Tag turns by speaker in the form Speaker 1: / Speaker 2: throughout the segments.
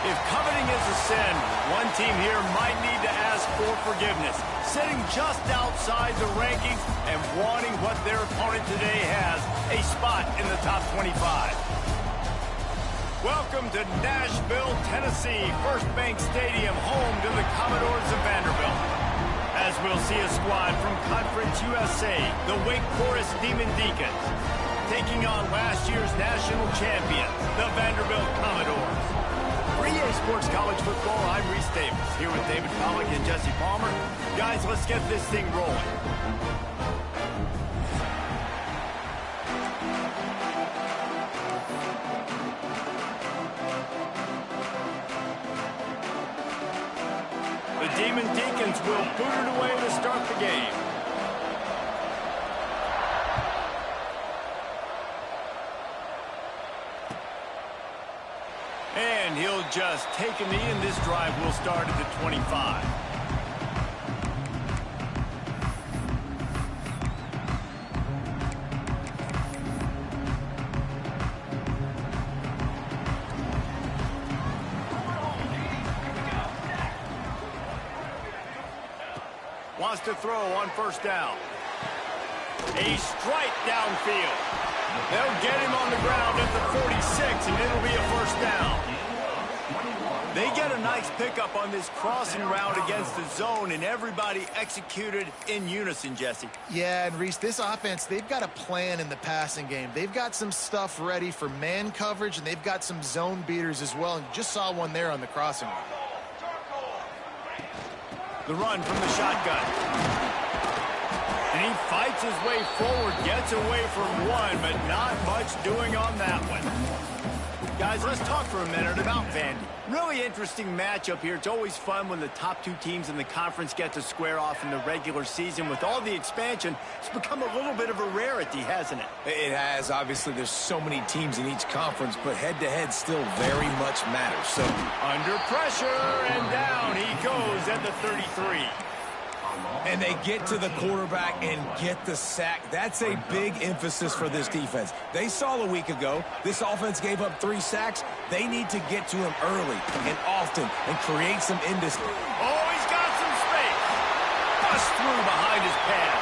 Speaker 1: If coveting is a sin, one team here might need to ask for forgiveness, sitting just outside the rankings and wanting what their opponent today has, a spot in the top 25. Welcome to Nashville, Tennessee, First Bank Stadium, home to the Commodores of Vanderbilt. As we'll see a squad from Conference USA, the Wake Forest Demon Deacons, taking on last year's national champions, the Vanderbilt Commodores. For EA Sports College Football, I'm Reese Davis, here with David Pollack and Jesse Palmer. Guys, let's get this thing rolling. The Demon Deacons will boot it away to start the game. And he'll just take a knee, and this drive will start at the 25. Wants to throw on first down. A strike downfield. They'll get him on the ground at the 46, and it'll be a first down. They get a nice pickup on this crossing route against the zone, and everybody executed in unison, Jesse.
Speaker 2: Yeah, and Reese, this offense, they've got a plan in the passing game. They've got some stuff ready for man coverage, and they've got some zone beaters as well, and you just saw one there on the crossing route.
Speaker 1: The run from the shotgun. And he fights his way forward, gets away from one, but not much doing on that one. Guys, let's talk for a minute about Vandy. Really interesting matchup here. It's always fun when the top two teams in the conference get to square off in the regular season. With all the expansion, it's become a little bit of a rarity, hasn't it?
Speaker 3: It has. Obviously, there's so many teams in each conference, but head-to-head still very much matters. So,
Speaker 1: under pressure, and down he goes at the 33.
Speaker 3: And they get to the quarterback and get the sack. That's a big emphasis for this defense. They saw a week ago, this offense gave up 3 sacks. They need to get to him early and often and create some indecision.
Speaker 1: Oh, he's got some space. Bust through behind his pad.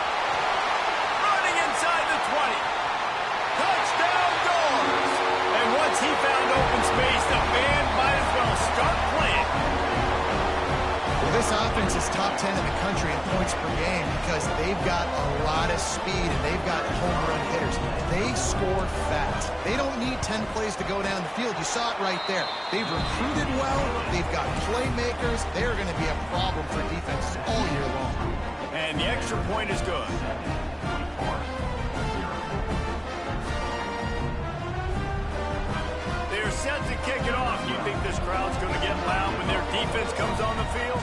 Speaker 1: Running inside the 20. Touchdown goes. And once he found open space, the band might as well start playing.
Speaker 2: This offense is top 10 in the country in points per game because they've got a lot of speed and they've got home run hitters. They score fast. They don't need 10 plays to go down the field. You saw it right there. They've recruited well. They've got playmakers. They're going to be a problem for defenses all year long.
Speaker 1: And the extra point is good. They're set to kick it off. You think this crowd's going to get loud when their defense comes on the field?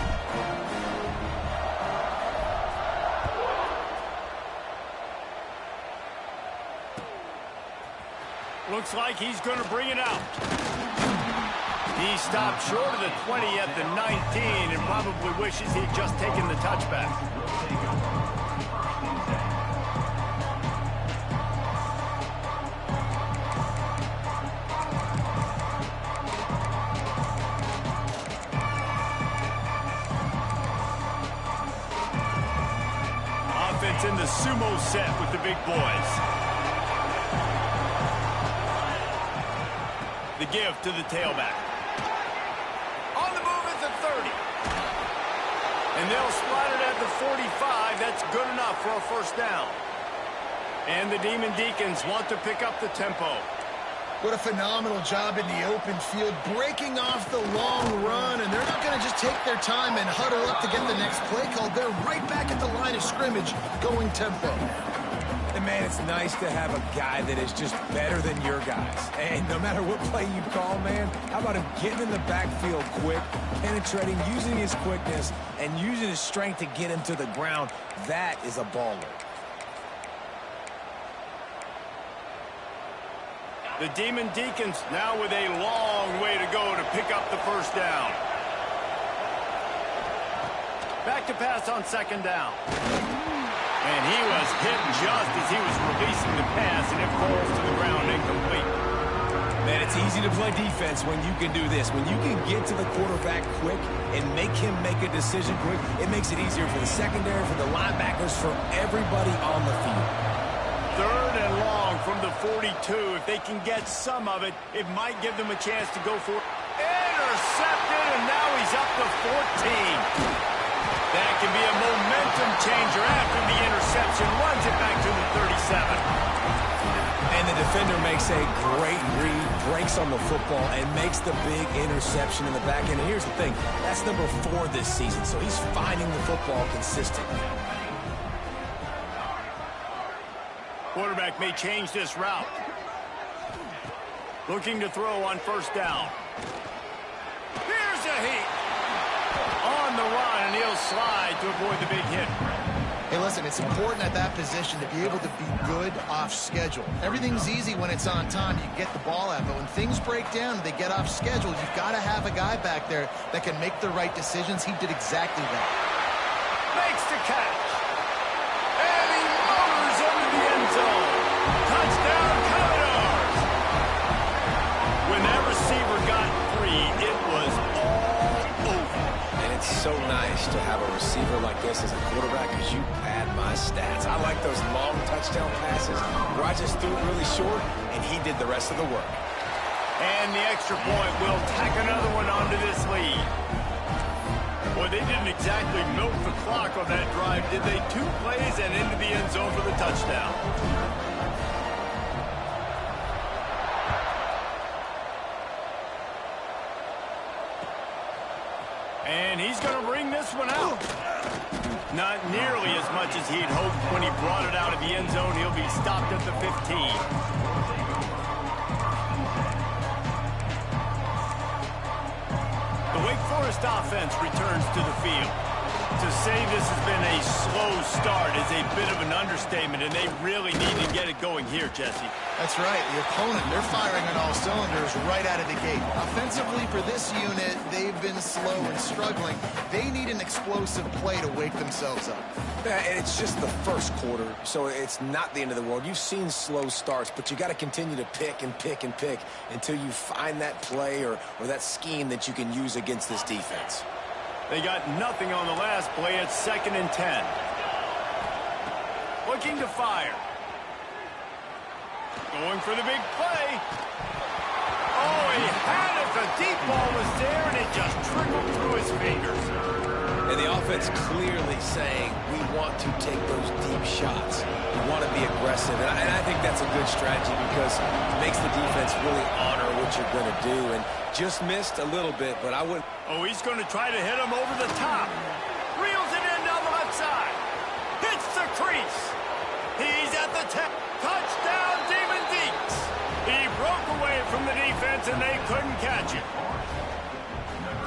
Speaker 1: Looks like he's going to bring it out. He stopped short of the 20 at the 19 and probably wishes he'd just taken the touchback. Offense in the sumo set with the big boys. The give to the tailback. On the move at the 30. And they'll slide it at the 45. That's good enough for a first down. And the Demon Deacons want to pick up the tempo.
Speaker 2: What a phenomenal job in the open field, breaking off the long run, and they're not going to just take their time and huddle up to get the next play called. They're right back at the line of scrimmage, going tempo.
Speaker 3: And, man, it's nice to have a guy that is just better than your guys. And no matter what play you call, man, how about him getting in the backfield quick, penetrating, using his quickness, and using his strength to get him to the ground? That is a baller.
Speaker 1: The Demon Deacons now with a long way to go to pick up the first down. Back to pass on second down. And he was hit just as he was releasing the pass, and it falls to the ground incomplete.
Speaker 3: Man, it's easy to play defense when you can do this. When you can get to the quarterback quick and make him make a decision quick, it makes it easier for the secondary, for the linebackers, for everybody on the field.
Speaker 1: 3rd and long from the 42. If they can get some of it, it might give them a chance to go for it. Intercepted, and now he's up to 14. That can be a momentum changer after the interception. Runs it back to the 37.
Speaker 3: And the defender makes a great read, breaks on the football, and makes the big interception in the back end. And here's the thing, that's number 4 this season, so he's finding the football consistently.
Speaker 1: Quarterback may change this route. Looking to throw on 1st down. Here's a heat. On the run, and he'll slide to avoid the big hit.
Speaker 2: Hey, listen, it's important at that position to be able to be good off schedule. Everything's easy when it's on time. You get the ball out. But when things break down, they get off schedule. You've got to have a guy back there that can make the right decisions. He did exactly that.
Speaker 1: Makes the catch. And he motors into the end zone. Touchdown, Commodores. When that receiver got free, it was all over.
Speaker 3: And it's so nice to have a receiver like this as a quarterback because you pad my stats. I like those long touchdown passes where I just threw it really short and he did the rest of the work.
Speaker 1: And the extra point will tack another one onto this lead. Boy, they didn't exactly milk the clock on that drive, did they? 2 plays and into the end zone for the touchdown. And he's going to bring this one out. Not nearly as much as he'd hoped when he brought it out of the end zone. He'll be stopped at the 15. The Wake Forest offense returns to the field. To say this has been a slow start is a bit of an understatement, and they really need to get it going here, Jesse.
Speaker 2: That's right. The opponent, they're firing on all cylinders right out of the gate. Offensively, for this unit, they've been slow and struggling. They need an explosive play to wake themselves up.
Speaker 3: Yeah, and it's just the first quarter, so it's not the end of the world. You've seen slow starts, but you got to continue to pick and pick and pick until you find that play or that scheme that you can use against this defense.
Speaker 1: They got nothing on the last play. It's 2nd and 10. Looking to fire. Going for the big play. Oh, he had it. The deep ball was there, and it just trickled through his fingers.
Speaker 3: And the offense clearly saying, we want to take those deep shots. We want to be aggressive. And I think that's a good strategy because it makes the defense really honor what you're going to do. And just missed a little bit, but I wouldn't.
Speaker 1: Oh, he's going to try to hit him over the top. Reels it in down the left side. Hits the crease. He's at the 10. Touchdown, Demon Deeks. He broke away from the defense, and they couldn't catch him.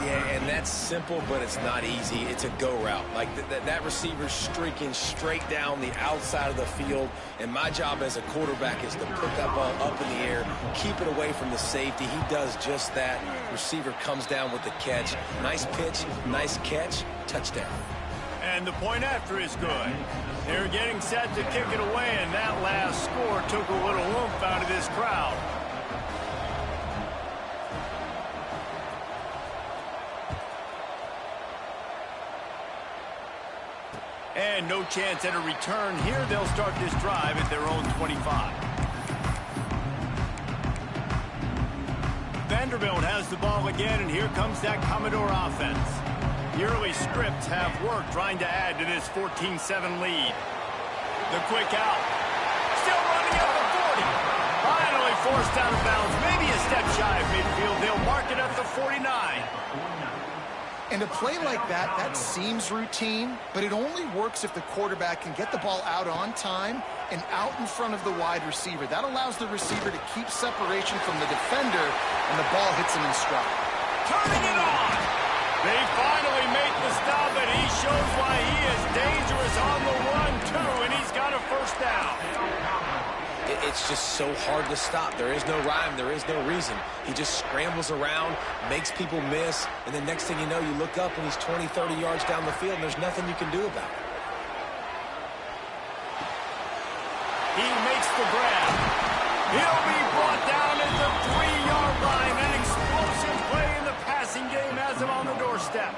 Speaker 3: Yeah, and that's simple, but it's not easy. It's a go route. Like that receiver's streaking straight down the outside of the field, and my job as a quarterback is to put that ball up in the air, keep it away from the safety. He does just that. Receiver comes down with the catch. Nice pitch, nice catch, touchdown.
Speaker 1: And the point after is good. They're getting set to kick it away, and that last score took a little oomph out of this crowd. And no chance at a return here. They'll start this drive at their own 25. Vanderbilt has the ball again, and here comes that Commodore offense. The early scripts have worked trying to add to this 14-7 lead. The quick out. Still running at the 40. Finally forced out of bounds. Maybe a step shy of midfield. They'll mark it at the 49.
Speaker 2: And a play like that, that seems routine, but it only works if the quarterback can get the ball out on time and out in front of the wide receiver. That allows the receiver to keep separation from the defender, and the ball hits him in stride.
Speaker 1: Turning it on! They finally make the stop, and he shows why he is dangerous on the run, too, and he's got a first down.
Speaker 3: It's just so hard to stop. There is no rhyme. There is no reason. He just scrambles around, makes people miss, and then next thing you know, you look up and he's 20, 30 yards down the field, and there's nothing you can do about it.
Speaker 1: He makes the grab. He'll be brought down at the 3-yard passing game has him on the doorstep.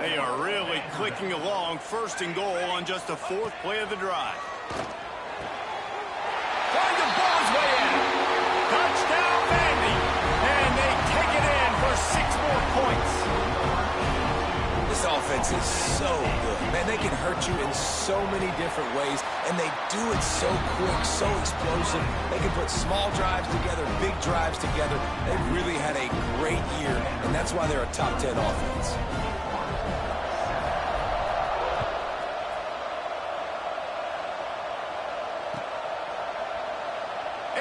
Speaker 1: They are really clicking along, 1st and goal on just the 4th play of the drive. Trying to ball his way in. Touchdown, Vandy. And they take it in for 6 more points.
Speaker 3: This offense is so good. Man, they can hurt you in so many different ways, and they do it so quick, so explosive. They can put small drives together, big drives together. They've really had a great year, and that's why they're a top 10 offense.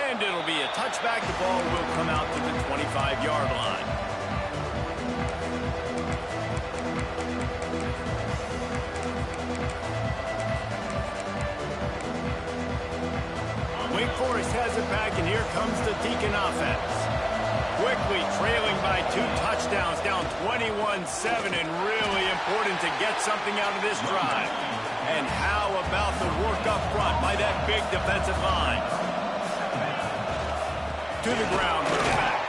Speaker 1: And it'll be a touchback. The ball will come out to the 25-yard line. Wake Forest has it back, and here comes the Deacon offense. Quickly trailing by 2 touchdowns, down 21-7, and really important to get something out of this drive. And how about the work up front by that big defensive line? To the ground with the back.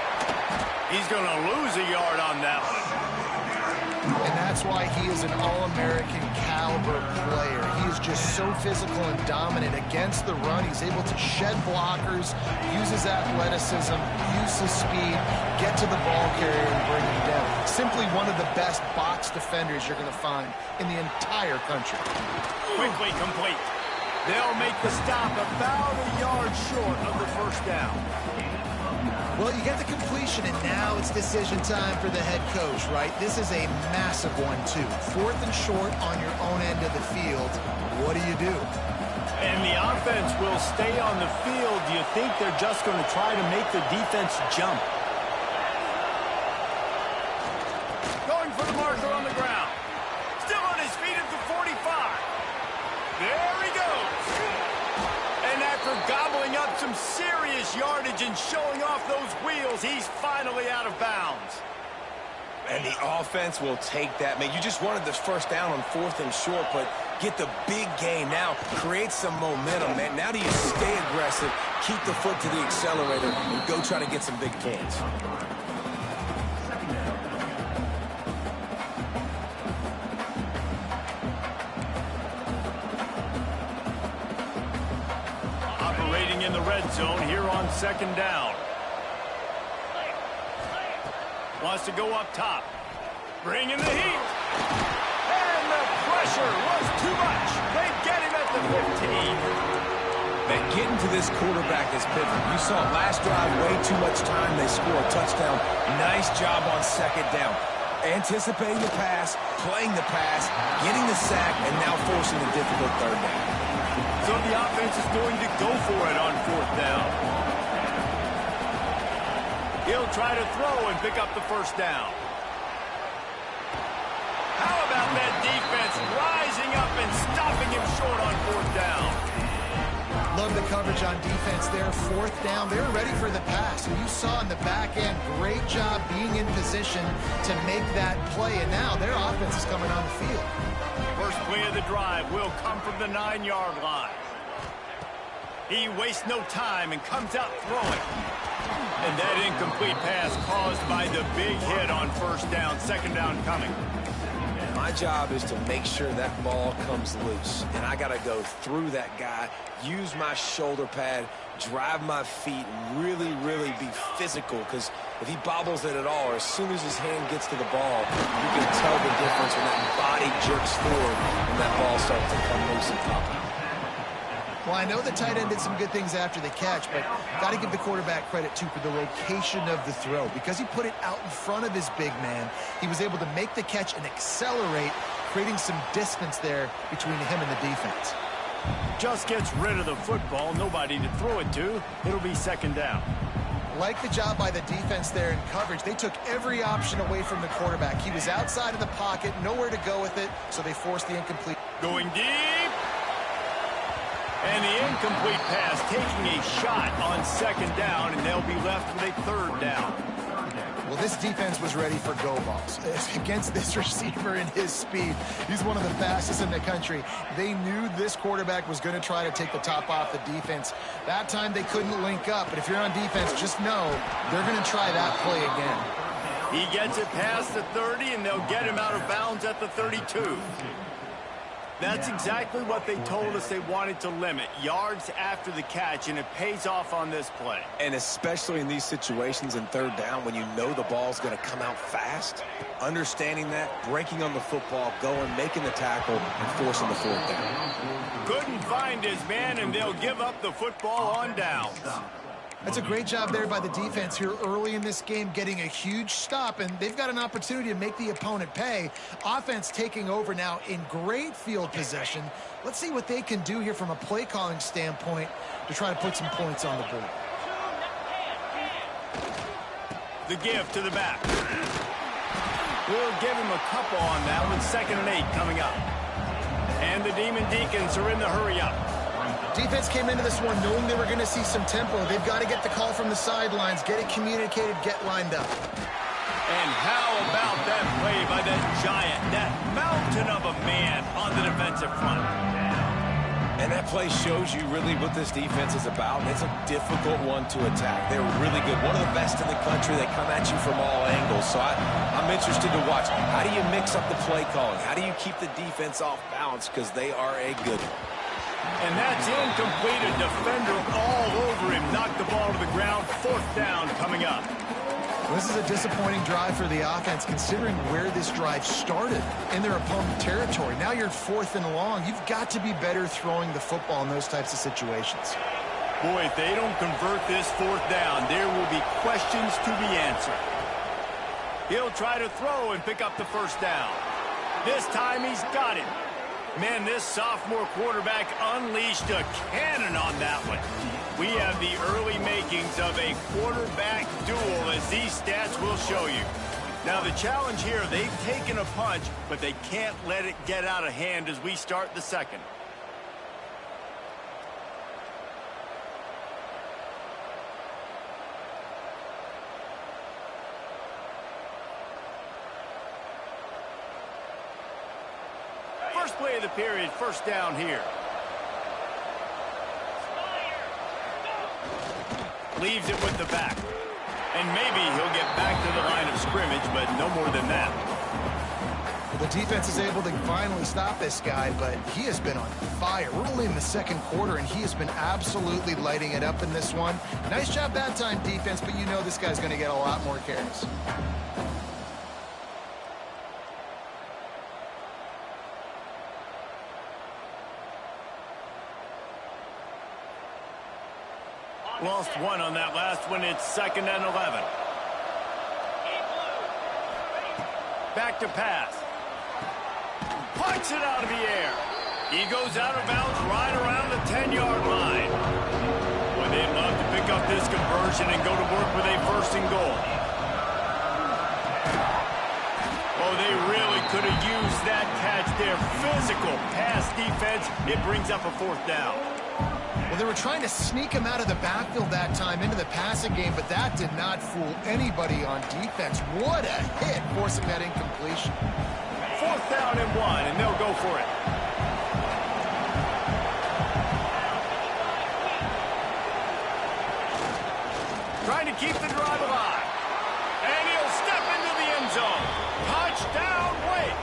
Speaker 1: He's going to lose a yard on that one.
Speaker 2: And that's why he is an All-American caliber player. He is just so physical and dominant against the run. He's able to shed blockers, use his athleticism, use his speed, get to the ball carrier and bring him down. Simply one of the best box defenders you're going to find in the entire country.
Speaker 1: Quickly complete. They'll make the stop about a yard short of the 1st down.
Speaker 2: Well, you get the completion, and now it's decision time for the head coach, right? This is a massive one, too. 4th and short on your own end of the field. What do you do?
Speaker 1: And the offense will stay on the field. Do you think they're just going to try to make the defense jump? Going for the marker on the ground. Still on his feet at the 45. There he goes. And after gobbling up some serious yardage and showing off those wheels, he's finally out of bounds.
Speaker 3: And the offense will take that. Man, you just wanted this 1st down on 4th and short, but get the big gain now. Create some momentum, man. Now do you stay aggressive, keep the foot to the accelerator, and go try to get some big points.
Speaker 1: Operating in the red zone here on 2nd down. Wants to go up top. Bringing the heat. And the pressure was too much. They get him at the 15.
Speaker 3: Man, getting to this quarterback is pivotal. You saw last drive, way too much time. They score a touchdown. Nice job on 2nd down. Anticipating the pass, playing the pass, getting the sack, and now forcing the difficult 3rd down.
Speaker 1: So the offense is going to go for it on 4th down. He'll try to throw and pick up the 1st down. How about that defense rising up and stopping him short on 4th down?
Speaker 2: Love the coverage on defense there. 4th down. They were ready for the pass. And you saw in the back end, great job being in position to make that play. And now their offense is coming on the field.
Speaker 1: First play of the drive will come from the 9-yard line. He wastes no time and comes out throwing. And that incomplete pass caused by the big hit on 1st down. 2nd down coming.
Speaker 3: My job is to make sure that ball comes loose. And I got to go through that guy, use my shoulder pad, drive my feet, and really, really be physical. Because if he bobbles it at all, or as soon as his hand gets to the ball, you can tell the difference when that body jerks forward and that ball starts to come loose and pop out.
Speaker 2: Well, I know the tight end did some good things after the catch, but got to give the quarterback credit, too, for the location of the throw. Because he put it out in front of his big man, he was able to make the catch and accelerate, creating some distance there between him and the defense.
Speaker 1: Just gets rid of the football, nobody to throw it to. It'll be 2nd down.
Speaker 2: Like the job by the defense there in coverage. They took every option away from the quarterback. He was outside of the pocket, nowhere to go with it, so they forced the incomplete.
Speaker 1: Going deep. And the incomplete pass taking a shot on 2nd down, and they'll be left with a 3rd down.
Speaker 2: Well, this defense was ready for go balls. Against this receiver and his speed, he's one of the fastest in the country. They knew this quarterback was going to try to take the top off the defense. That time they couldn't link up, but if you're on defense, just know they're going to try that play again.
Speaker 1: He gets it past the 30, and they'll get him out of bounds at the 32. That's exactly what they told us they wanted to limit, yards after the catch, and it pays off on this play.
Speaker 3: And especially in these situations in third down when you know the ball's going to come out fast, understanding that, breaking on the football, going, making the tackle, and forcing the fourth down.
Speaker 1: Couldn't find his man, and they'll give up the football on downs.
Speaker 2: That's a great job there by the defense here early in this game, getting a huge stop, and they've got an opportunity to make the opponent pay. Offense taking over now in great field possession. Let's see what they can do here from a play calling standpoint to try to put some points on the board.
Speaker 1: The give to the back. We'll give him a couple on that one. 2nd and 8 coming up. And the Demon Deacons are in the hurry-up.
Speaker 2: Defense came into this one knowing they were going to see some tempo. They've got to get the call from the sidelines, get it communicated, get lined up.
Speaker 1: And how about that play by that giant, that mountain of a man on the defensive front?
Speaker 3: And that play shows you really what this defense is about. It's a difficult one to attack. They're really good. One of the best in the country. They come at you from all angles. So I'm interested to watch. How do you mix up the play calling? How do you keep the defense off balance? Because they are a good one.
Speaker 1: And that's incomplete. A defender all over him. Knocked the ball to the ground. 4th down coming up.
Speaker 2: This is a disappointing drive for the offense, considering where this drive started in their opponent territory. Now you're 4th and long. You've got to be better throwing the football in those types of situations.
Speaker 1: Boy, if they don't convert this 4th down, there will be questions to be answered. He'll try to throw and pick up the 1st down. This time he's got it. Man, this sophomore quarterback unleashed a cannon on that one. We have the early makings of a quarterback duel, as these stats will show you. Now, the challenge here, they've taken a punch, but they can't let it get out of hand as we start the 2nd. First play of the period, 1st down here. Leaves it with the back. And maybe he'll get back to the line of scrimmage, but no more than that.
Speaker 2: The defense is able to finally stop this guy, but he has been on fire. We're only in the 2nd quarter, and he has been absolutely lighting it up in this one. Nice job that time, defense, but you know this guy's going to get a lot more carries.
Speaker 1: Lost one on that last one. It's 2nd and 11. Back to pass. Punts it out of the air. He goes out of bounds right around the 10-yard line. Boy, they'd love to pick up this conversion and go to work with a 1st and goal. Oh, they really could have used that catch there. Physical pass defense. It brings up a 4th down.
Speaker 2: Well, they were trying to sneak him out of the backfield that time into the passing game, but that did not fool anybody on defense. What a hit, forcing that incompletion.
Speaker 1: 4th down and 1, and they'll go for it. Trying to keep the drive alive. And he'll step into the end zone. Touchdown, Wake.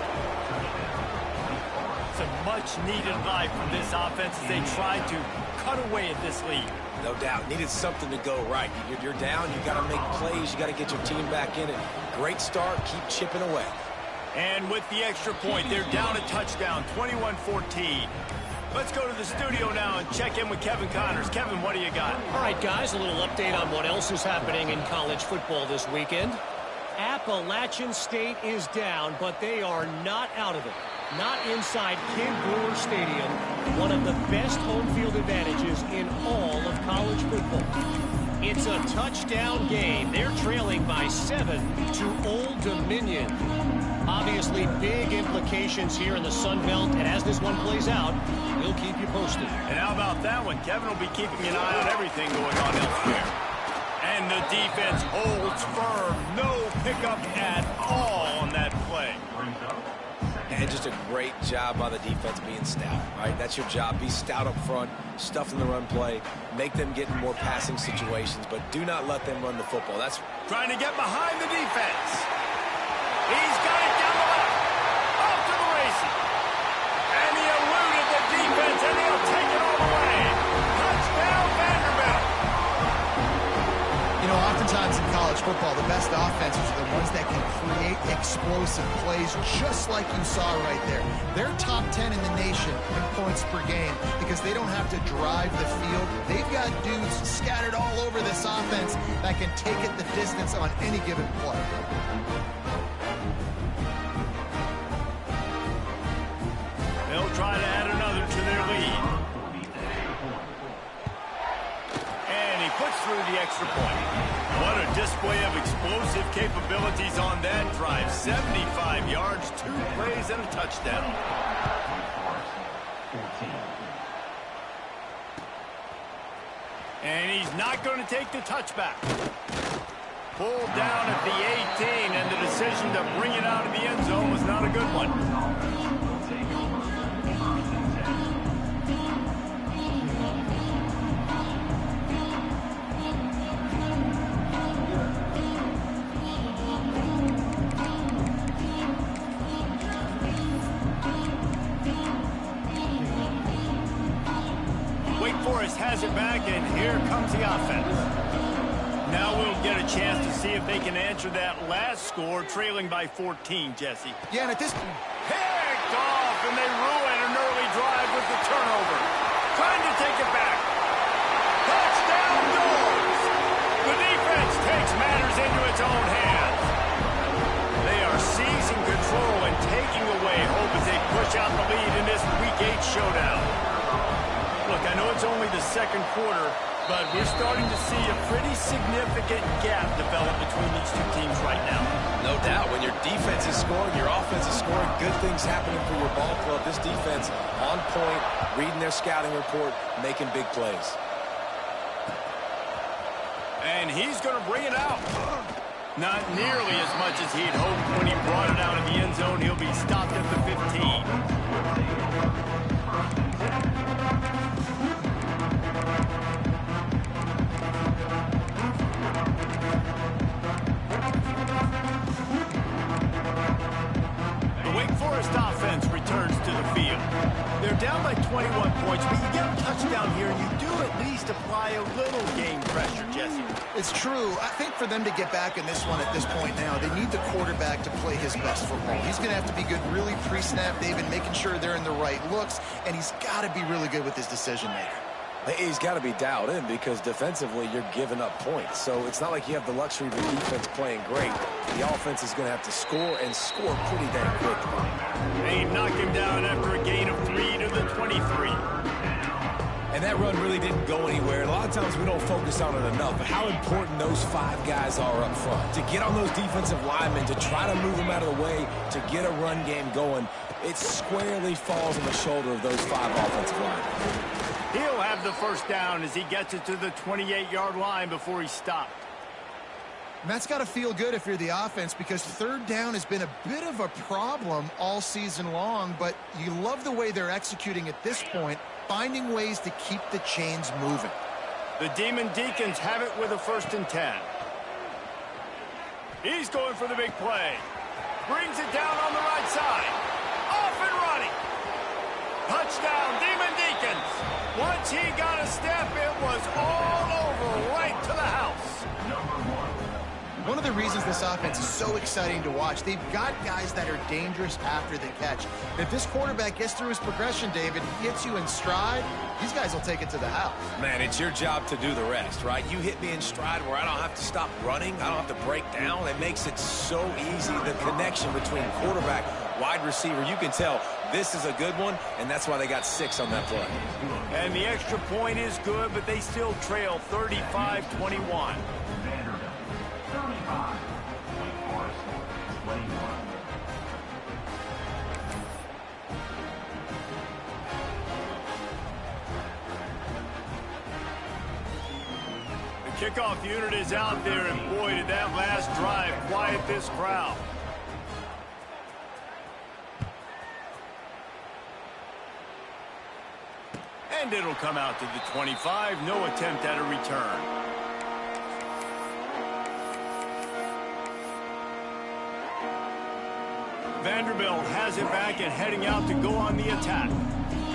Speaker 1: It's a much-needed life from this offense as they try to cut away at this lead.
Speaker 3: No doubt. Needed something to go right. You're down. You got to make plays. You got to get your team back in it. Great start. Keep chipping away.
Speaker 1: And with the extra point, they're down a touchdown, 21-14. Let's go to the studio now and check in with Kevin Connors. Kevin, what do you got?
Speaker 4: All right, guys, a little update on what else is happening in college football this weekend. Appalachian State is down, but they are not out of it. Not inside Kid Brewer Stadium, one of the best home field advantages in all of college football. It's a touchdown game. They're trailing by 7 to Old Dominion. Obviously, big implications here in the Sun Belt, and as this one plays out, we'll keep you posted.
Speaker 1: And how about that one? Kevin will be keeping an eye on everything going on elsewhere. And the defense holds firm. No pickup at all on that play.
Speaker 3: And just a great job by the defense being stout, right? That's your job. Be stout up front, stuff in the run play, make them get in more passing situations, but do not let them run the football. That's
Speaker 1: trying to get behind the defense. He's got it down the left. Off to the races. And he eluded the defense, and he'll take it all the way. Touchdown, Vanderbilt.
Speaker 2: You know, oftentimes in college football, the best offenses are the ones that can create explosive plays, just like you saw right there. They're top 10 in the nation in points per game because they don't have to drive the field. They've got dudes scattered all over this offense that can take it the distance on any given play.
Speaker 1: They'll try to add another to their lead. And he puts through the extra point. What a display of explosive capabilities on that drive. 75 yards, 2 plays, and a touchdown. And he's not going to take the touchback. Pulled down at the 18, and the decision to bring it out of the end zone was not a good one. Has it back, and here comes the offense. Now we'll get a chance to see if they can answer that last score, trailing by 14, Jesse.
Speaker 2: Yeah, and at this...
Speaker 1: Picked off, and they ruin an early drive with the turnover. Trying to take it back. Touchdown, Doors! The defense takes matters into its own hands. They are seizing control and taking away hope as they push out the lead in this Week 8 showdown. Look, I know it's only the second quarter, but we're starting to see a pretty significant gap develop between these two teams right now.
Speaker 3: no doubt. When your defense is scoring, your offense is scoring, good things happening for your ball club. This defense on point, reading their scouting report, making big plays.
Speaker 1: And he's going to bring it out. Not nearly as much as he'd hoped when he brought it out of the end zone. He'll be stopped at the 15. The Wake Forest offense returns to the field. They're down by 21 points, but you get a touchdown here, and you do at least apply a little game pressure, Jesse.
Speaker 2: It's true. I think for them to get back in this one at this point now, they need the quarterback to play his best football. He's going to have to be good really pre-snap, David, making sure they're in the right looks, and he's got to be really good with his decision-maker.
Speaker 3: He's got to be dialed in because defensively you're giving up points. So it's not like you have the luxury of the defense playing great. The offense is going to have to score and score pretty dang quickly.
Speaker 1: They knock him down after a gain of 3 to the 23.
Speaker 3: And that run really didn't go anywhere. A lot of times we don't focus on it enough, but how important those 5 guys are up front. To get on those defensive linemen, to try to move them out of the way, to get a run game going, it squarely falls on the shoulder of those 5 offensive linemen.
Speaker 1: He'll have the first down as he gets it to the 28-yard line before he's stopped.
Speaker 2: And that's got to feel good if you're the offense because third down has been a bit of a problem all season long, but you love the way they're executing at this point, finding ways to keep the chains moving.
Speaker 1: The Demon Deacons have it with a 1st and 10. He's going for the big play. Brings it down on the right side. Off and running. Touchdown, Demon Deacons. Once he got a step, it was all over right to the house.
Speaker 2: One of the reasons this offense is so exciting to watch, they've got guys that are dangerous after the catch. If this quarterback gets through his progression, David, gets you in stride, these guys will take it to the house.
Speaker 3: Man, it's your job to do the rest, right? You hit me in stride where I don't have to stop running. I don't have to break down. It makes it so easy, the connection between quarterback, wide receiver. You can tell this is a good one, and that's why they got 6 on that play.
Speaker 1: And the extra point is good, but they still trail 35-21. The kickoff unit is out there, and boy, did that last drive quiet this crowd. And it'll come out to the 25. No attempt at a return. Vanderbilt has it back and heading out to go on the attack.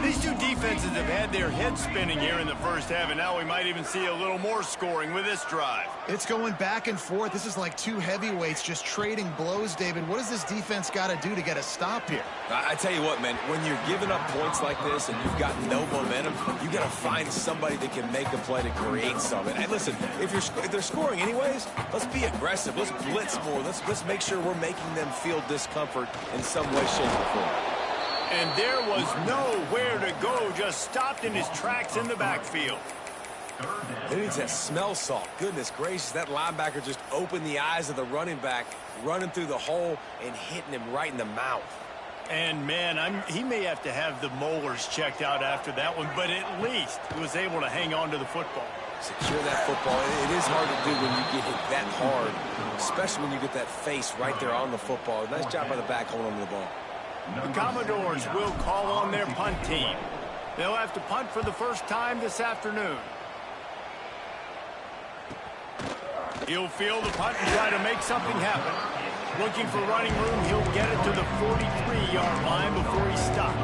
Speaker 1: These two defenses have had their heads spinning here in the first half, and now we might even see a little more scoring with this drive.
Speaker 2: It's going back and forth. This is like two heavyweights just trading blows, David. What does this defense got to do to get a stop here?
Speaker 3: I tell you what, man, when you're giving up points like this and you've got no momentum, you got to find somebody that can make a play to create something. And listen, if they're scoring anyways, let's be aggressive. Let's blitz more. Let's make sure we're making them feel discomfort in some way, shape, or form.
Speaker 1: And there was nowhere to go, just stopped in his tracks in the backfield.
Speaker 3: He needs that smell salt. Goodness gracious, that linebacker just opened the eyes of the running back, running through the hole and hitting him right in the mouth.
Speaker 1: And, man, he may have to have the molars checked out after that one, but at least he was able to hang on to the football.
Speaker 3: Secure that football. It is hard to do when you get hit that hard, especially when you get that face right there on the football. Nice job by the back holding on to the ball.
Speaker 1: The Commodores will call on their punt team. They'll have to punt for the first time this afternoon. He'll field the punt and try to make something happen. Looking for running room, he'll get it to the 43-yard line before he stops.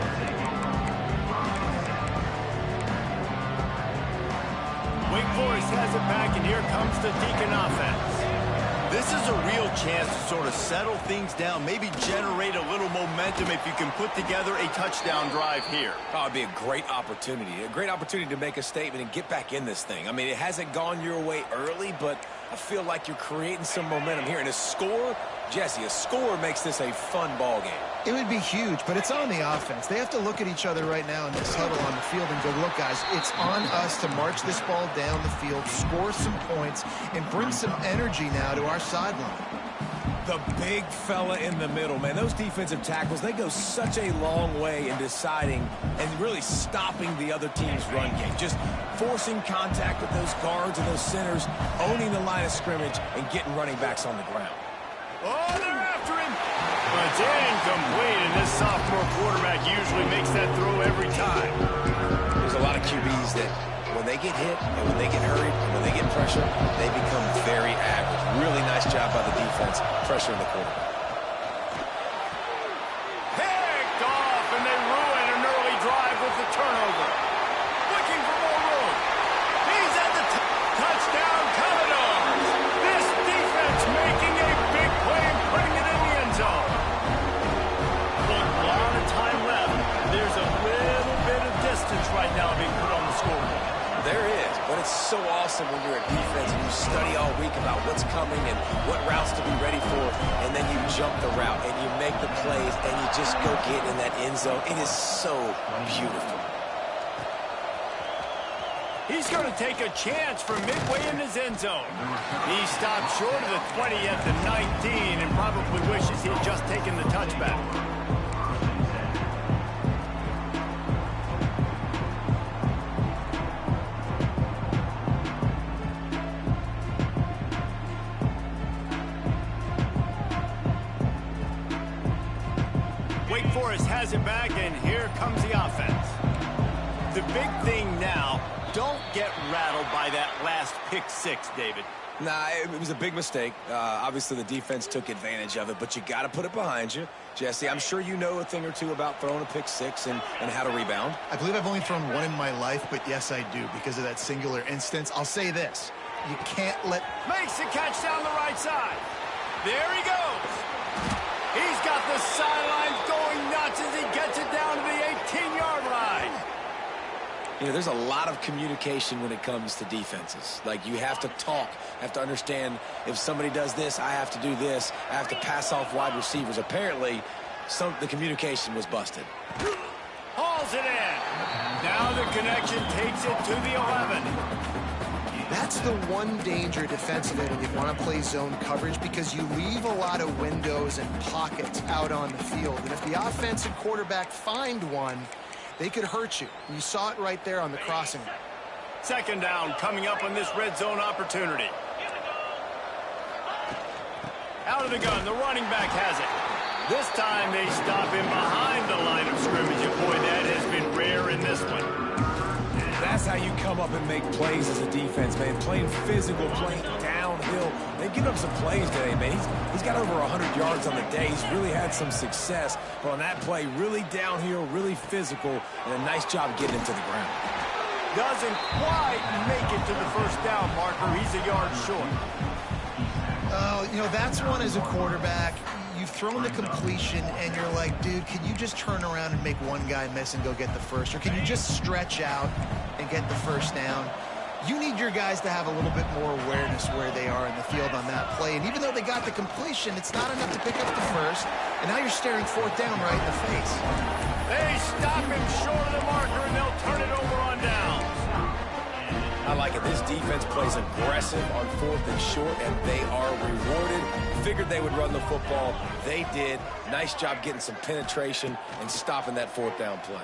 Speaker 1: Wake Forest has it back, and here comes the Deacon offense. This is a real chance to sort of settle things down, maybe generate a little momentum if you can put together a touchdown drive here.
Speaker 3: Oh, it'd be a great opportunity to make a statement and get back in this thing. I mean, it hasn't gone your way early, but I feel like you're creating some momentum here. And a score, Jesse, a score makes this a fun ball game.
Speaker 2: It would be huge, but it's on the offense. They have to look at each other right now in this huddle on the field and go, look, guys, it's on us to march this ball down the field, score some points, and bring some energy now to our sideline.
Speaker 3: The big fella in the middle, man. Those defensive tackles, they go such a long way in deciding and really stopping the other team's run game. Just forcing contact with those guards and those centers, owning the line of scrimmage, and getting running backs on the ground.
Speaker 1: Oh, they're after him. But it's incomplete, and this sophomore quarterback usually makes that throw every time.
Speaker 3: There's a lot of QBs that when they get hit and when they get hurried and when they get pressure, they become very average. Really nice job by the defense, pressuring the quarterback.
Speaker 1: Picked off, and they ruin an early drive with the turnover. Looking for more room. He's at the touchdown, Commodores. This defense making a big play and putting it in the end zone. But a lot of time left. There's a little bit of distance right now being put on the scoreboard.
Speaker 3: There is, but it's so awesome when you're a defense and you study all week about what's coming and what routes to be ready for, and then you jump the route and you make the plays and you just go get in that end zone. It is so beautiful.
Speaker 1: He's going to take a chance from midway in his end zone. He stopped short of the 20 at the 19 and probably wishes he had just taken the touchback. Wake Forest has it back, and here comes the offense. The big thing now, don't get rattled by that last pick six, David.
Speaker 3: Nah, it was a big mistake. Obviously, the defense took advantage of it, but you got to put it behind you. Jesse, I'm sure you know a thing or two about throwing a pick six and how to rebound.
Speaker 2: I believe I've only thrown one in my life, but yes, I do, because of that singular instance. I'll say this. You can't let...
Speaker 1: Makes the catch down the right side. There he goes. He's got the sidelines going nuts as he gets it down to the 18-yard line.
Speaker 3: You know, there's a lot of communication when it comes to defenses. Like, you have to talk, have to understand if somebody does this, I have to do this. I have to pass off wide receivers. Apparently, the communication was busted.
Speaker 1: Hauls it in. Now the connection takes it to the 11.
Speaker 2: That's the one danger defensively when you want to play zone coverage, because you leave a lot of windows and pockets out on the field. And if the offensive quarterback find one, they could hurt you. You saw it right there on the crossing.
Speaker 1: Second down coming up on this red zone opportunity. Out of the gun, the running back has it. This time they stop him behind the line of scrimmage, and boy, that has been rare in this one.
Speaker 3: That's how you come up and make plays as a defense, man. Playing physical, playing downhill. They've given up some plays today, man. He's got over 100 yards on the day. He's really had some success. But on that play, really downhill, really physical, and a nice job getting him to the ground.
Speaker 1: Doesn't quite make it to the first down marker. He's a yard short.
Speaker 2: Oh, you know, that's one as a quarterback. You've thrown the completion, and you're like, dude, can you just turn around and make one guy miss and go get the first? Or can you just stretch out and get the first down? You need your guys to have a little bit more awareness where they are in the field on that play. And even though they got the completion, it's not enough to pick up the first. And now you're staring fourth down right in the face.
Speaker 1: They stop him short of the marker, and they'll turn it over on downs.
Speaker 3: I like it. This defense plays aggressive on 4th and short, and they are rewarded. Figured they would run the football. They did. Nice job getting some penetration and stopping that 4th down play.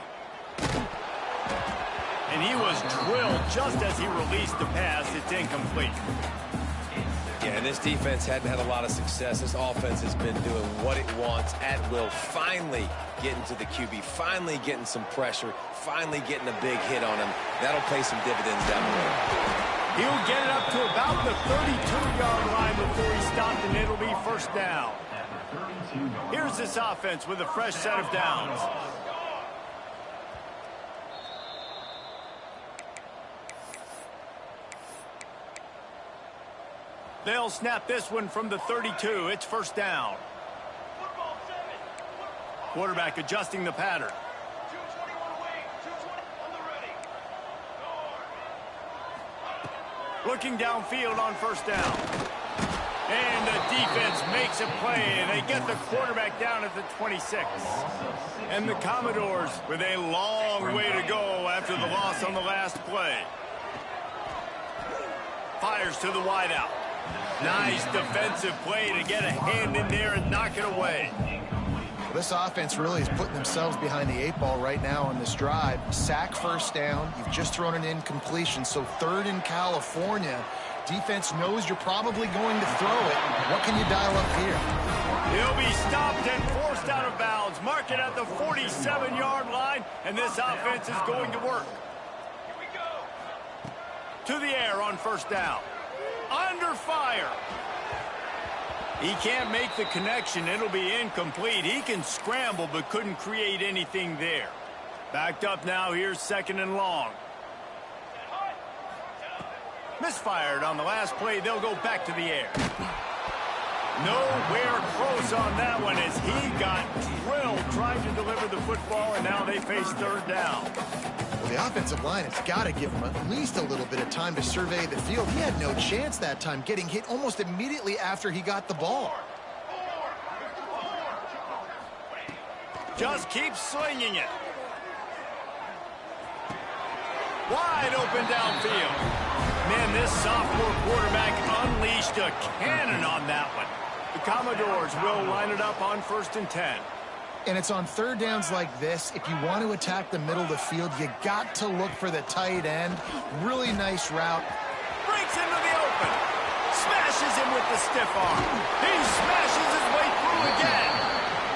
Speaker 1: And he was drilled just as he released the pass. It's incomplete.
Speaker 3: Yeah, and this defense hadn't had a lot of success. This offense has been doing what it wants at will. Finally getting to the QB, finally getting some pressure, finally getting a big hit on him. That'll pay some dividends down the road.
Speaker 1: He'll get it up to about the 32-yard line before he stopped, and it'll be first down. Here's this offense with a fresh set of downs. They'll snap this one from the 32. It's first down. Quarterback adjusting the pattern. Looking downfield on first down. And the defense makes a play, and they get the quarterback down at the 26. And the Commodores with a long way to go after the loss on the last play. Fires to the wideout. Nice defensive play to get a hand in there and knock it away.
Speaker 2: This offense really is putting themselves behind the 8 ball right now on this drive. Sack first down. You've just thrown an incompletion, so 3rd in California. Defense knows you're probably going to throw it. What can you dial up here?
Speaker 1: He'll be stopped and forced out of bounds. Mark it at the 47-yard line, and this offense is going to work. Here we go. To the air on first down. Under fire. He can't make the connection. It'll be incomplete. He can scramble but couldn't create anything there. Backed up now. Here's 2nd and long. Misfired on the last play. They'll go back to the air. Nowhere close on that one as he got drilled trying to deliver the football, and now they face 3rd down.
Speaker 2: Well, the offensive line has got to give him at least a little bit of time to survey the field. He had no chance that time, getting hit almost immediately after he got the ball.
Speaker 1: Just keep slinging it. Wide open downfield. Man, this sophomore quarterback unleashed a cannon on that one. The Commodores will line it up on 1st and 10.
Speaker 2: And it's on 3rd downs like this. If you want to attack the middle of the field, you got to look for the tight end. Really nice route.
Speaker 1: Breaks into the open. Smashes him with the stiff arm. He smashes his way through again.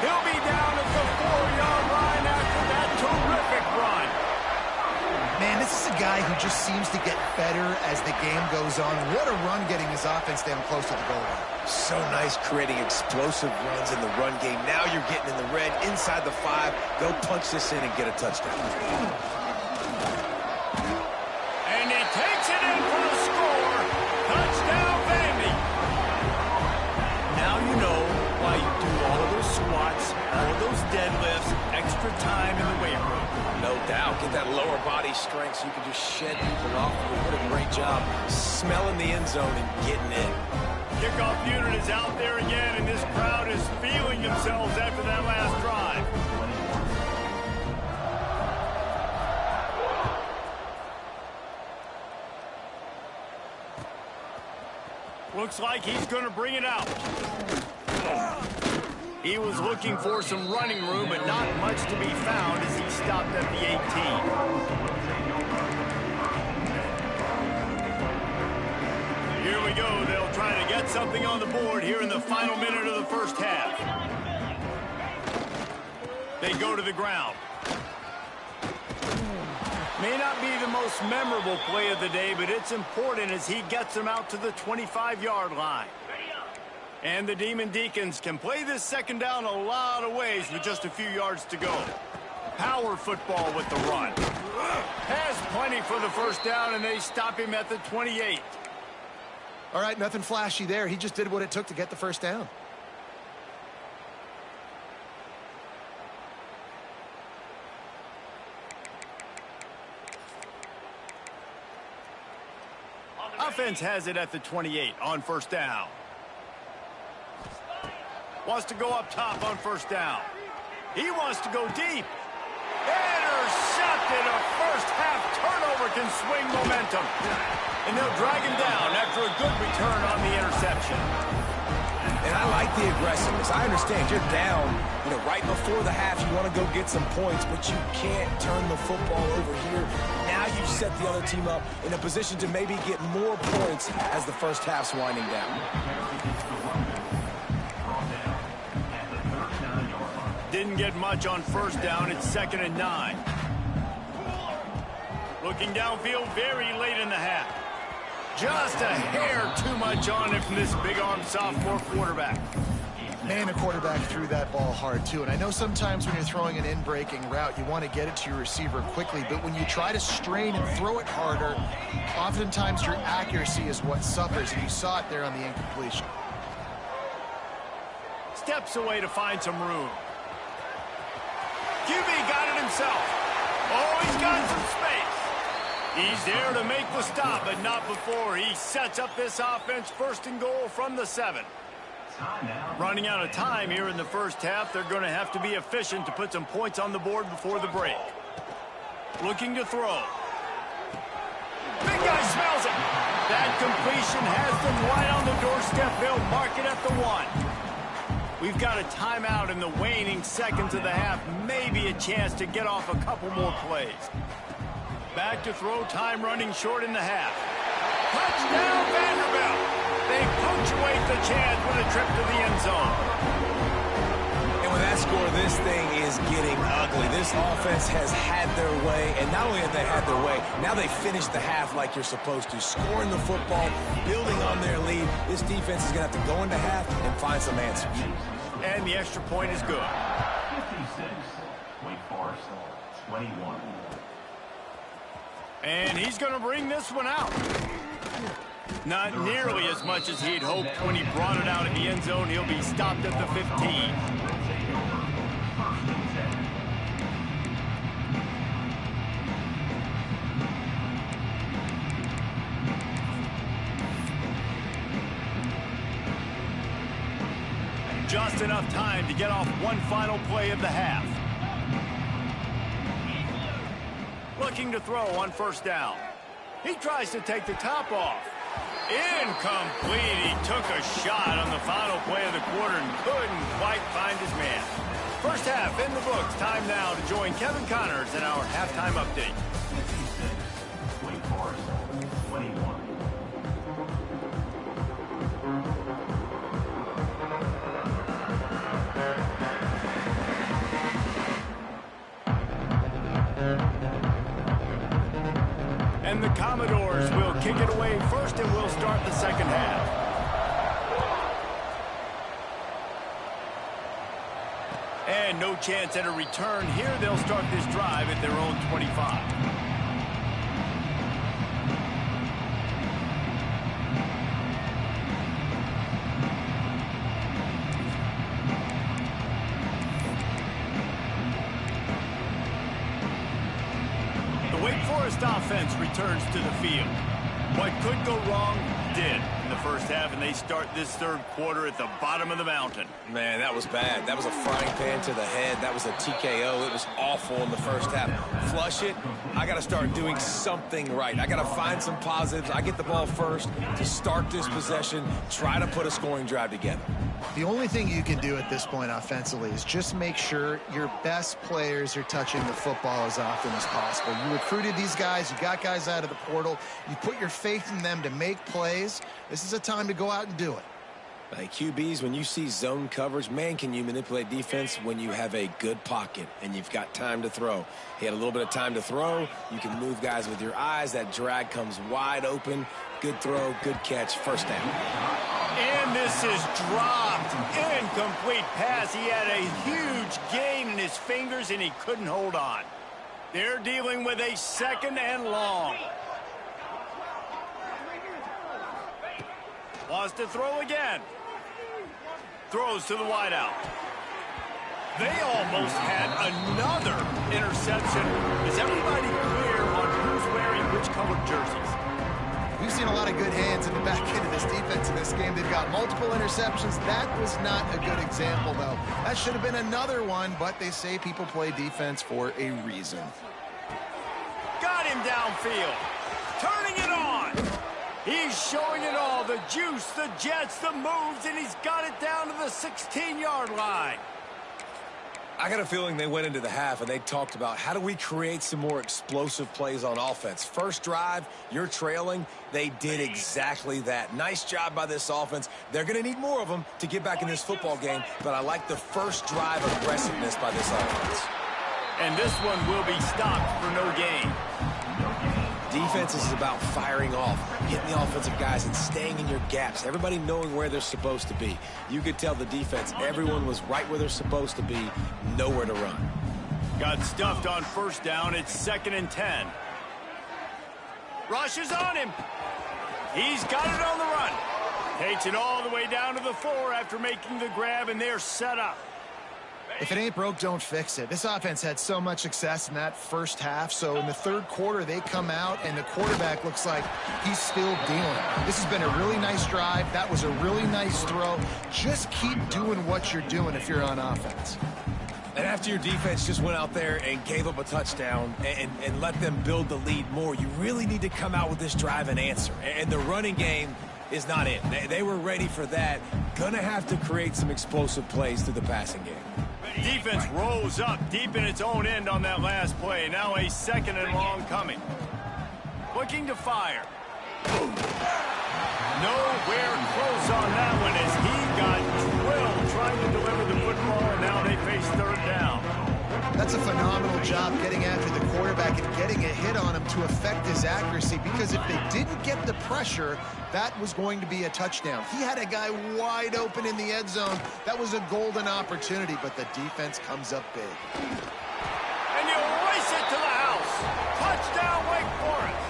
Speaker 1: He'll be down at the 4-yard line after that terrific run.
Speaker 2: Man, this is a guy who just seems to get better as the game goes on. What a run getting his offense down close to the goal line.
Speaker 3: So nice creating explosive runs in the run game. Now you're getting in the red inside the 5. They'll punch this in and get a touchdown.
Speaker 1: And he takes it in for the score. Touchdown, Vandy. Now you know why you do all of those squats, all of those deadlifts, extra time in the weight room.
Speaker 3: No doubt. Get that lower body strength so you can just shed people off. What a great job smelling the end zone and getting in.
Speaker 1: Kickoff unit is out there again, and this crowd is feeling themselves after that last drive. Looks like he's going to bring it out. He was looking for some running room, but not much to be found as he stopped at the 18. Here we go. They'll try to get something on the board here in the final minute of the first half. They go to the ground. May not be the most memorable play of the day, but it's important as he gets them out to the 25-yard line. And the Demon Deacons can play this second down a lot of ways with just a few yards to go. Power football with the run. Has plenty for the first down, and they stop him at the 28.
Speaker 2: All right, nothing flashy there. He just did what it took to get the first down.
Speaker 1: Offense has it at the 28 on first down. Wants to go up top on first down. He wants to go deep. Intercepted. A first-half turnover can swing momentum. And they'll drag him down after a good return on the interception.
Speaker 3: And I like the aggressiveness. I understand you're down, right before the half. You want to go get some points, but you can't turn the football over here. Now you've set the other team up in a position to maybe get more points as the first half's winding down.
Speaker 1: Didn't get much on first down. It's 2nd and 9. Looking downfield very late in the half. Just a hair too much on it from this big-arm sophomore quarterback.
Speaker 2: Man, the quarterback threw that ball hard, too. And I know sometimes when you're throwing an in-breaking route, you want to get it to your receiver quickly. But when you try to strain and throw it harder, oftentimes your accuracy is what suffers. And you saw it there on the incompletion.
Speaker 1: Steps away to find some room. QB got it himself. Oh, he's got some space. He's there to make the stop, but not before he sets up this offense 1st and goal from the 7. Running out of time here in the first half. They're going to have to be efficient to put some points on the board before the break. Looking to throw. Big guy smells it. That completion has them right on the doorstep. They'll mark it at the 1. We've got a timeout in the waning seconds of the half. Maybe a chance to get off a couple more plays. Back to throw, time running short in the half. Touchdown, Vanderbilt! They punctuate the chance with a trip to the end zone.
Speaker 3: And with that score, this thing is getting ugly. This offense has had their way, and not only have they had their way, now they finished the half like you're supposed to, scoring the football, building on their lead. This defense is going to have to go into half and find some answers.
Speaker 1: And the extra point is good.
Speaker 5: 56, Wake Forest, 21.
Speaker 1: And he's going to bring this one out. Not nearly as much as he'd hoped when he brought it out in the end zone. He'll be stopped at the 15. Just enough time to get off one final play of the half. Looking to throw on first down. He tries to take the top off. Incomplete. He took a shot on the final play of the quarter and couldn't quite find his man. First half in the books. Time now to join Kevin Connors in our halftime update.
Speaker 5: 56, Wake Forest, 21.
Speaker 1: And the Commodores will kick it away first, and we'll start the second half. And no chance at a return here. They'll start this drive at their own 25. Offense returns to the field. What could go wrong did in the first half, and they start this third quarter at the bottom of the mountain.
Speaker 3: Man, that was bad. That was a frying pan to the head. That was a TKO. It was awful in the first half. Flush it. I got to start doing something right. I got to find some positives. I get the ball first to start this possession, try to put a scoring drive together.
Speaker 2: The only thing you can do at this point offensively is just make sure your best players are touching the football as often as possible. You recruited these guys. You got guys out of the portal. You put your faith in them to make plays. This is a time to go out and do it.
Speaker 3: Like QBs, when you see zone coverage, man, can you manipulate defense when you have a good pocket and you've got time to throw. He had a little bit of time to throw. You can move guys with your eyes. That drag comes wide open. Good throw, good catch, first down.
Speaker 1: And this is dropped. Incomplete pass. He had a huge gain in his fingers, and he couldn't hold on. They're dealing with a 2nd and long. Wants to throw again. Throws to the wideout. They almost had another interception. Is everybody clear on who's wearing which colored jerseys?
Speaker 2: We've seen a lot of good hands in the back end of this defense in this game. They've got multiple interceptions. That was not a good example, though. That should have been another one, but they say people play defense for a reason.
Speaker 1: Got him downfield. Turning it on. He's showing it all. The juice, the jets, the moves, and he's got it down to the 16-yard line.
Speaker 3: I got a feeling they went into the half and they talked about how do we create some more explosive plays on offense. First drive, you're trailing. They did exactly that. Nice job by this offense. They're going to need more of them to get back in this football game, but I like the first drive aggressiveness by this offense.
Speaker 1: And this one will be stopped for no gain.
Speaker 3: Defense is about firing off, getting the offensive guys and staying in your gaps, everybody knowing where they're supposed to be. You could tell the defense, everyone was right where they're supposed to be, nowhere to run.
Speaker 1: Got stuffed on first down. It's 2nd and 10. Rushes on him. He's got it on the run. Takes it all the way down to the 4 after making the grab, and they're set up.
Speaker 2: If it ain't broke, don't fix it. This offense had so much success in that first half, so in the third quarter, they come out, and the quarterback looks like he's still dealing. This has been a really nice drive. That was a really nice throw. Just keep doing what you're doing if you're on offense.
Speaker 3: And after your defense just went out there and gave up a touchdown and let them build the lead more, you really need to come out with this drive and answer. And the running game is not it. They were ready for that. Gonna have to create some explosive plays through the passing game.
Speaker 1: Defense rose up deep in its own end on that last play. Now a 2nd and long coming. Looking to fire. Nowhere close on that one as he got drilled trying to deliver the football, and now they face 3rd down.
Speaker 2: That's a phenomenal job getting after the quarterback and getting a hit on him to affect his accuracy, because if they didn't get the pressure, that was going to be a touchdown. He had a guy wide open in the end zone. That was a golden opportunity, but the defense comes up big.
Speaker 1: And you race it to the house. Touchdown, Wake Forest.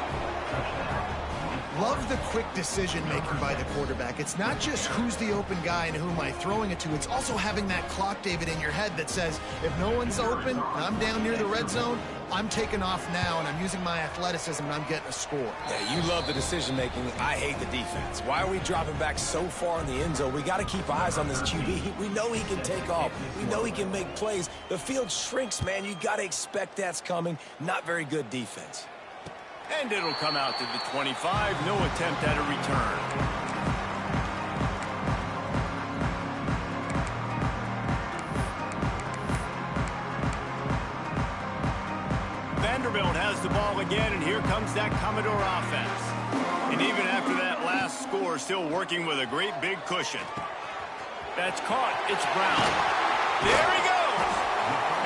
Speaker 2: Love the quick decision-making by the quarterback. It's not just who's the open guy and who am I throwing it to. It's also having that clock, David, in your head that says, if no one's open and I'm down near the red zone, I'm taking off now, and I'm using my athleticism, and I'm getting a score.
Speaker 3: Yeah, you love the decision-making. I hate the defense. Why are we dropping back so far in the end zone? We got to keep eyes on this QB. We know he can take off. We know he can make plays. The field shrinks, man. You got to expect that's coming. Not very good defense.
Speaker 1: And it'll come out to the 25. No attempt at a return. Vanderbilt has the ball again, and here comes that Commodore offense. And even after that last score, still working with a great big cushion. That's caught. It's Brown. There he goes.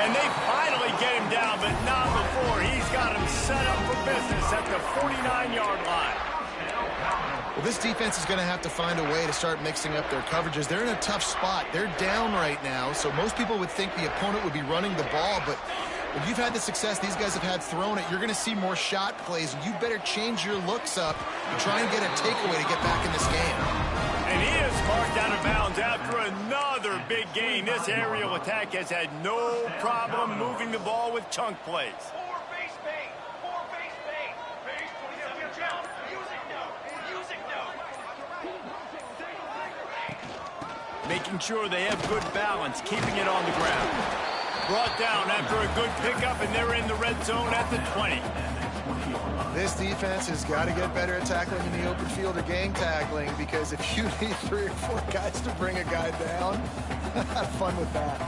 Speaker 1: And they finally get him down, but not before. He's got him set up for business at the 49-yard line.
Speaker 2: Well, this defense is going to have to find a way to start mixing up their coverages. They're in a tough spot. They're down right now, so most people would think the opponent would be running the ball, but if you've had the success these guys have had throwing it, you're going to see more shot plays, and you better change your looks up and try and get a takeaway to get back in this game.
Speaker 1: And he is marked out of bounds after another big gain. This aerial attack has had no problem moving the ball with chunk plays. Making sure they have good balance, keeping it on the ground. Brought down after a good pickup, and they're in the red zone at the 20.
Speaker 2: This defense has got to get better at tackling in the open field or gang tackling, because if you need 3 or 4 guys to bring a guy down, have fun with that.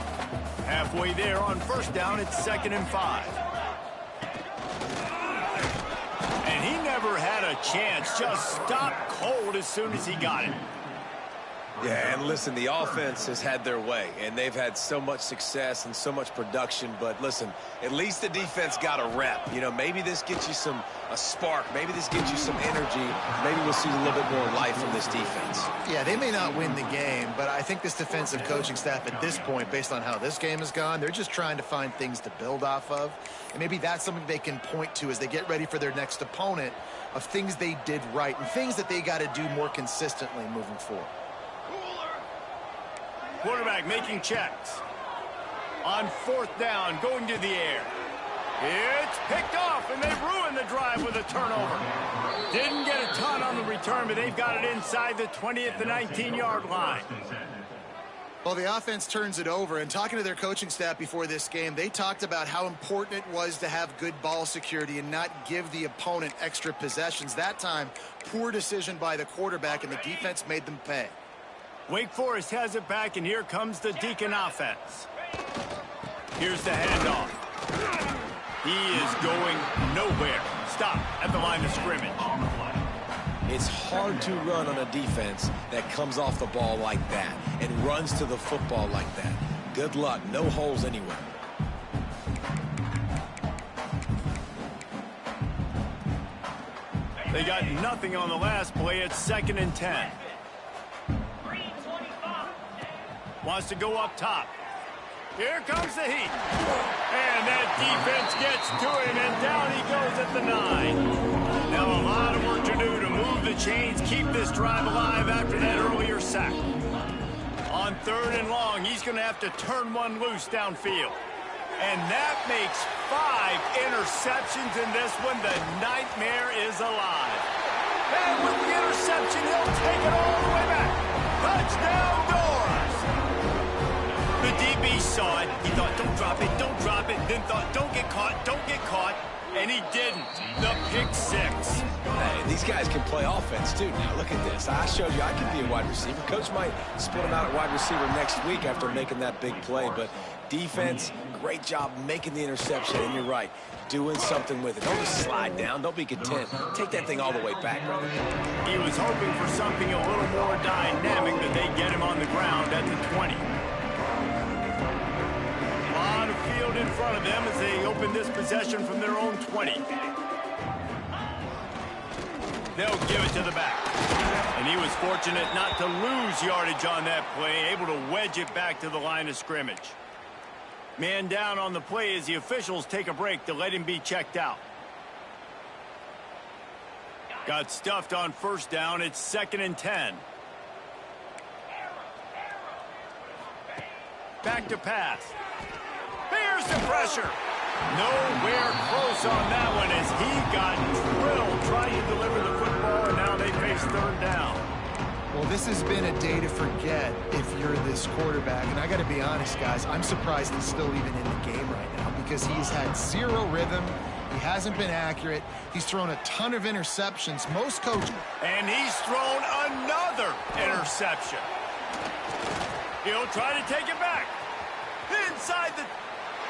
Speaker 1: Halfway there on first down, it's 2nd and 5. And he never had a chance, just stopped cold as soon as he got it.
Speaker 3: Yeah, and listen, the offense has had their way, and they've had so much success and so much production. But listen, at least the defense got a rep. You know, maybe this gets you a spark. Maybe this gets you some energy. Maybe we'll see a little bit more life from this defense.
Speaker 2: Yeah, they may not win the game, but I think this defensive coaching staff at this point, based on how this game has gone, they're just trying to find things to build off of. And maybe that's something they can point to as they get ready for their next opponent, of things they did right and things that they got to do more consistently moving forward.
Speaker 1: Quarterback making checks. On 4th down, going to the air. It's picked off, and they ruined the drive with a turnover. Didn't get a ton on the return, but they've got it inside the 20 at the 19-yard line.
Speaker 2: Well, the offense turns it over, and talking to their coaching staff before this game, they talked about how important it was to have good ball security and not give the opponent extra possessions. That time, poor decision by the quarterback, and the defense made them pay.
Speaker 1: Wake Forest has it back, and here comes the Deacon offense. Here's the handoff. He is going nowhere. Stop at the line of scrimmage.
Speaker 3: It's hard to run on a defense that comes off the ball like that and runs to the football like that. Good luck. No holes anywhere.
Speaker 1: They got nothing on the last play. It's 2nd and 10. Wants to go up top. Here comes the heat. And that defense gets to him, and down he goes at the 9. Now a lot of work to do to move the chains, keep this drive alive after that earlier sack. On 3rd and long, he's going to have to turn one loose downfield. And that makes 5 interceptions in this one. The nightmare is alive. And with the interception, he'll take it all the way back. Touchdown Doors! The DB saw it. He thought, don't drop it, don't drop it. Then thought, don't get caught, don't get caught. And he didn't. The pick 6.
Speaker 3: Hey, these guys can play offense, too. Now, look at this. I showed you I can be a wide receiver. Coach might split him out at wide receiver next week after making that big play. But defense, great job making the interception. And you're right, doing something with it. Don't just slide down. Don't be content. Take that thing all the way back, brother.
Speaker 1: He was hoping for something a little more dynamic, that they get him on the ground at the 20. In front of them as they open this possession from their own 20. They'll give it to the back. And he was fortunate not to lose yardage on that play, able to wedge it back to the line of scrimmage. Man down on the play as the officials take a break to let him be checked out. Got stuffed on 1st down. It's 2nd and 10. Back to pass. Here's the pressure. Nowhere close on that one as he got drilled trying to deliver the football, and now they face 3rd down.
Speaker 2: Well, this has been a day to forget if you're this quarterback. And I got to be honest, guys, I'm surprised he's still even in the game right now because he's had 0 rhythm. He hasn't been accurate. He's thrown a ton of interceptions. Most coaches.
Speaker 1: And he's thrown another interception. He'll try to take it back. Inside the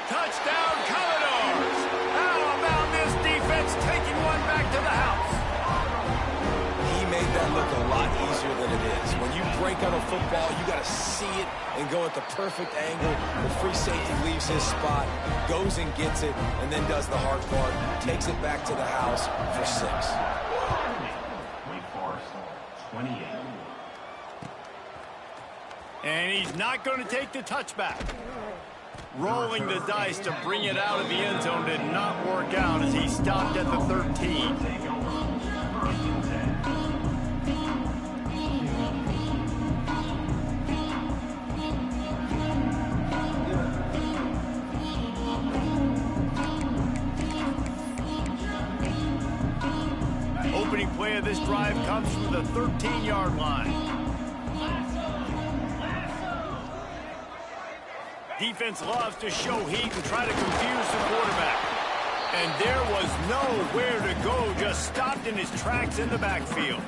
Speaker 1: touchdown, Commodores. How about this defense taking one back to the house?
Speaker 3: He made that look a lot easier than it is. When you break on a football, you got to see it and go at the perfect angle. The free safety leaves his spot, goes and gets it, and then does the hard part, takes it back to the house for 6.
Speaker 5: Wake Forest, 28.
Speaker 1: And he's not going to take the touchback. Rolling the dice to bring it out of the end zone did not work out as he stopped at the 13. Opening play of this drive comes from the 13-yard line. Defense loves to show heat and try to confuse the quarterback. And there was nowhere to go, just stopped in his tracks in the backfield.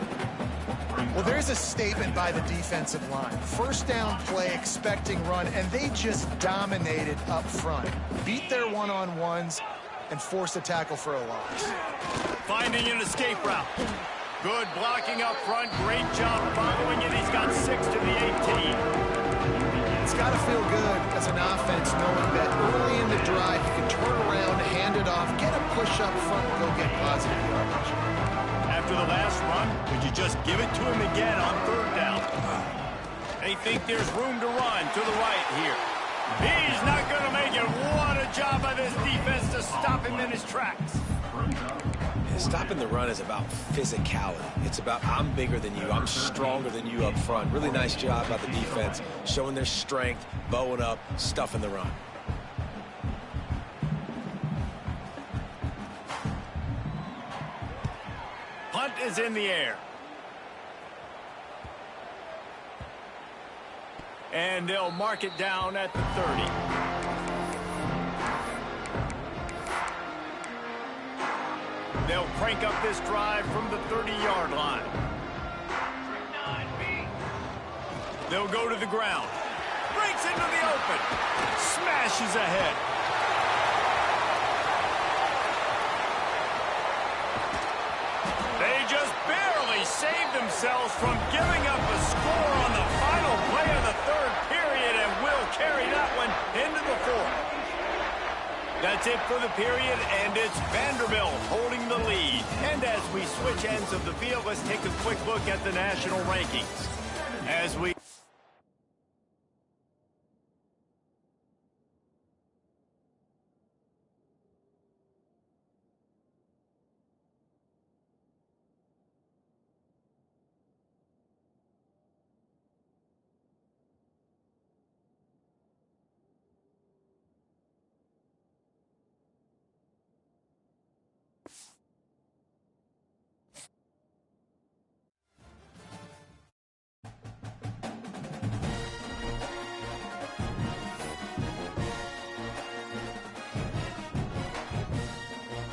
Speaker 2: Well, there's a statement by the defensive line. 1st down play, expecting run, and they just dominated up front. Beat their one-on-ones and forced a tackle for a loss.
Speaker 1: Finding an escape route. Good blocking up front. Great job following it. He's got 6 to the 18.
Speaker 2: It's got to feel good as an offense knowing that early in the drive you can turn around, hand it off, get a push up front, and go get positive yardage.
Speaker 1: After the last run, would you just give it to him again on 3rd down? They think there's room to run to the right here. He's not going to make it. What a job by this defense to stop him in his tracks.
Speaker 3: Stopping the run is about physicality. It's about I'm bigger than you, I'm stronger than you up front. Really nice job by the defense, showing their strength, bowing up, stuffing the run.
Speaker 1: Punt is in the air. And they'll mark it down at the 30. They'll crank up this drive from the 30-yard line. They'll go to the ground. Breaks into the open. Smashes ahead. They just barely saved themselves from giving up a score on the final play of the 3rd period and will carry that one into the 4th. That's it for the period, and it's Vanderbilt holding the lead. And as we switch ends of the field, let's take a quick look at the national rankings. As we